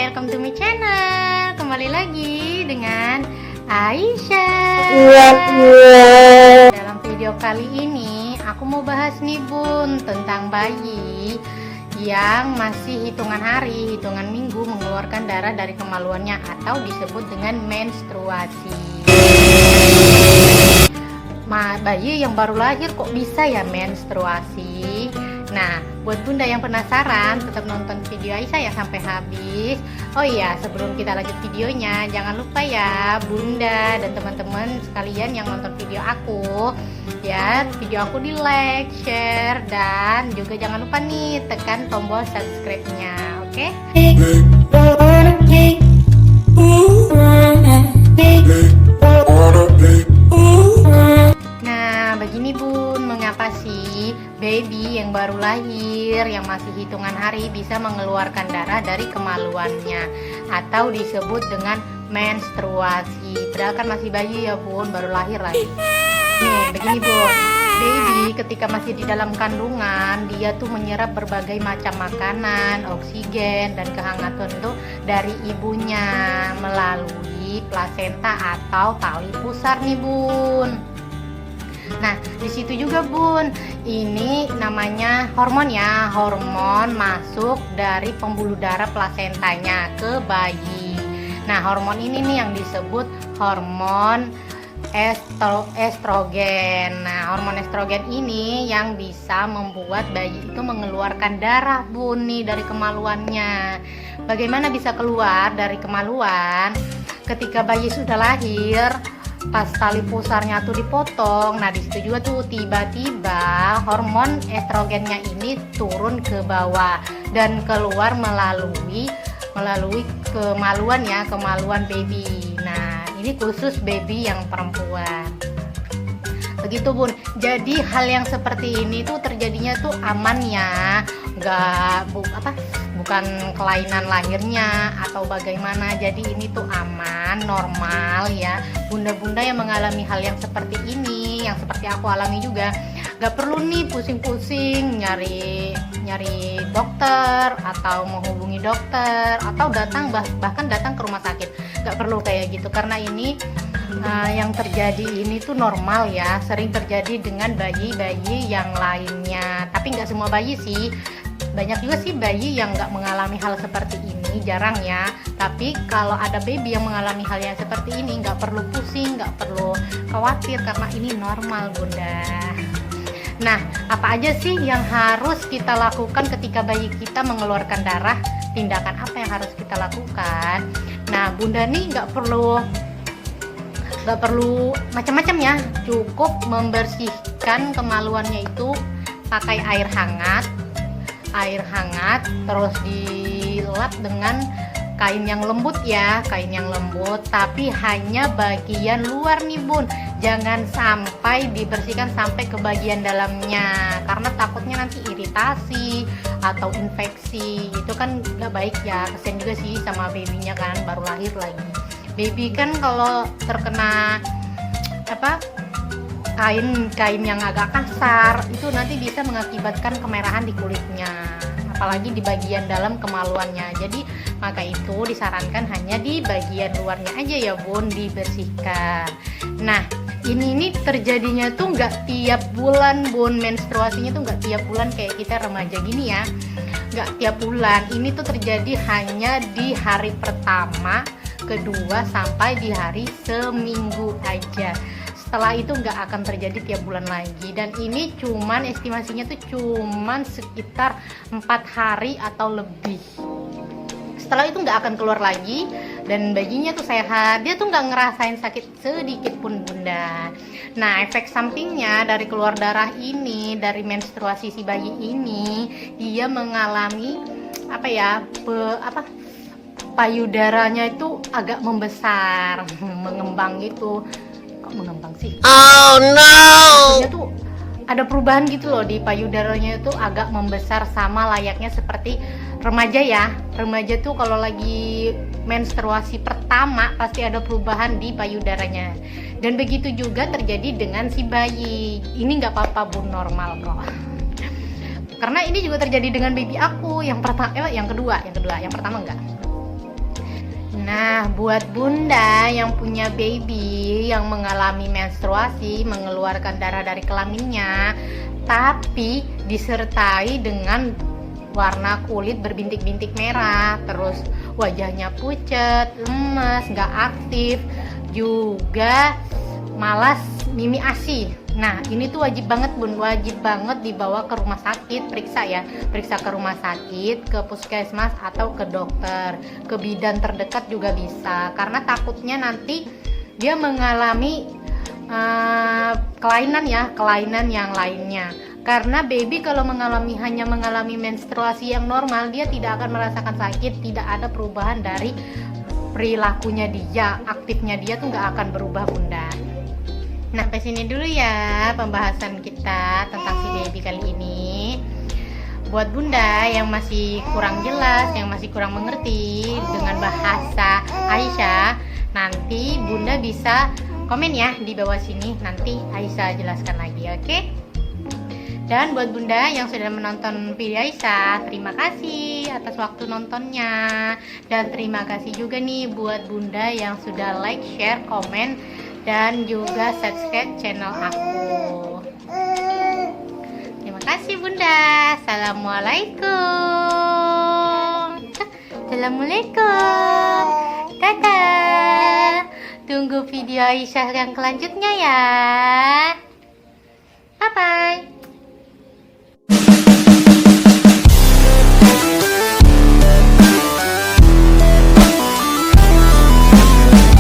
welcome to my channel. Kembali lagi dengan Aisyah. Dalam video kali ini aku mau bahas nih Bun tentang bayi yang masih hitungan hari, hitungan minggu mengeluarkan darah dari kemaluannya atau disebut dengan menstruasi. Bayi yang baru lahir kok bisa ya menstruasi? Nah, buat bunda yang penasaran, tetap nonton video Aisyah ya sampai habis. Oh iya, sebelum kita lanjut videonya, jangan lupa ya bunda dan teman-teman sekalian yang nonton video aku, ya video aku di like, share, dan juga jangan lupa nih tekan tombol subscribe-nya, oke? Begini Bun, mengapa sih baby yang baru lahir, yang masih hitungan hari bisa mengeluarkan darah dari kemaluannya atau disebut dengan menstruasi? Padahal kan masih bayi ya Bun, baru lahir lagi. Nih, begini Bun, baby ketika masih di dalam kandungan, dia tuh menyerap berbagai macam makanan, oksigen, dan kehangatan tuh dari ibunya melalui plasenta atau tali pusar nih Bun. Nah, di situ juga Bun, ini namanya hormon ya, hormon masuk dari pembuluh darah plasentanya ke bayi. Nah, hormon ini nih yang disebut hormon estrogen. Nah, hormon estrogen ini yang bisa membuat bayi itu mengeluarkan darah Bun nih dari kemaluannya. Bagaimana bisa keluar dari kemaluan? Ketika bayi sudah lahir, pas tali pusarnya tuh dipotong, nah disitu juga tuh tiba-tiba hormon estrogennya ini turun ke bawah dan keluar melalui kemaluan ya, kemaluan baby. Nah ini khusus baby yang perempuan. Begitu Bun. Jadi hal yang seperti ini tuh terjadinya tuh aman ya, bukan kelainan lahirnya atau bagaimana. Jadi ini tuh aman, normal ya. Bunda-bunda yang mengalami hal yang seperti ini, yang seperti aku alami juga, gak perlu nih pusing-pusing nyari dokter atau menghubungi dokter atau bahkan datang ke rumah sakit. Gak perlu kayak gitu, karena ini yang terjadi ini tuh normal ya, sering terjadi dengan bayi-bayi yang lainnya. Tapi nggak semua bayi sih, banyak juga sih bayi yang nggak mengalami hal seperti ini, jarang ya. Tapi kalau ada baby yang mengalami hal yang seperti ini, nggak perlu pusing, nggak perlu khawatir, karena ini normal bunda. Nah, apa aja sih yang harus kita lakukan ketika bayi kita mengeluarkan darah? Tindakan apa yang harus kita lakukan? Nah, bunda nih nggak perlu macam-macam ya, cukup membersihkan kemaluannya itu pakai air hangat, terus dilap dengan kain yang lembut ya, tapi hanya bagian luar nih Bun, jangan sampai dibersihkan sampai ke bagian dalamnya, karena takutnya nanti iritasi atau infeksi, itu kan gak baik ya, kesian juga sih sama babynya kan, baru lahir lagi. Baby kan kalau terkena kain yang agak kasar itu nanti bisa mengakibatkan kemerahan di kulitnya, apalagi di bagian dalam kemaluannya. Jadi maka itu disarankan hanya di bagian luarnya aja ya Bun dibersihkan. Nah ini terjadinya tuh nggak tiap bulan Bun, menstruasinya tuh nggak tiap bulan kayak kita remaja gini ya, nggak tiap bulan. Ini tuh terjadi hanya di hari pertama, kedua, sampai di hari seminggu aja. Setelah itu nggak akan terjadi tiap bulan lagi, dan ini cuman estimasinya tuh cuman sekitar 4 hari atau lebih. Setelah itu nggak akan keluar lagi dan bayinya tuh sehat, dia tuh nggak ngerasain sakit sedikit pun bunda. Nah efek sampingnya dari keluar darah ini, dari menstruasi si bayi ini, dia mengalami payudaranya itu agak membesar, mengembang gitu. Kok mengembang sih? Oh no! Maksudnya tuh ada perubahan gitu loh di payudaranya, itu agak membesar sama layaknya seperti remaja ya. Remaja tuh kalau lagi menstruasi pertama pasti ada perubahan di payudaranya. Dan begitu juga terjadi dengan si bayi. Ini nggak apa-apa Bun, normal kok. Karena ini juga terjadi dengan baby aku yang kedua. Yang pertama enggak. Nah, buat bunda yang punya baby yang mengalami menstruasi, mengeluarkan darah dari kelaminnya, tapi disertai dengan warna kulit berbintik-bintik merah, terus wajahnya pucat, lemas, nggak aktif, juga malas mimi ASI. Nah, ini tuh wajib banget bun, wajib banget dibawa ke rumah sakit, periksa ya, periksa ke rumah sakit, ke puskesmas atau ke dokter, ke bidan terdekat juga bisa, karena takutnya nanti dia mengalami kelainan ya, kelainan yang lainnya. Karena baby kalau hanya mengalami menstruasi yang normal, dia tidak akan merasakan sakit, tidak ada perubahan dari perilakunya dia, aktifnya dia tuh nggak akan berubah bunda. Nah, sampai sini dulu ya pembahasan kita tentang si baby kali ini. Buat bunda yang masih kurang jelas, yang masih kurang mengerti dengan bahasa Aisyah, nanti bunda bisa komen ya di bawah sini, nanti Aisyah jelaskan lagi, oke? Dan buat bunda yang sudah menonton video Aisyah, terima kasih atas waktu nontonnya. Dan terima kasih juga nih buat bunda yang sudah like, share, komen, dan juga subscribe channel aku. Terima kasih bunda. Assalamualaikum. Assalamualaikum. Dadah. Tunggu video Aisyah yang selanjutnya ya. Bye bye.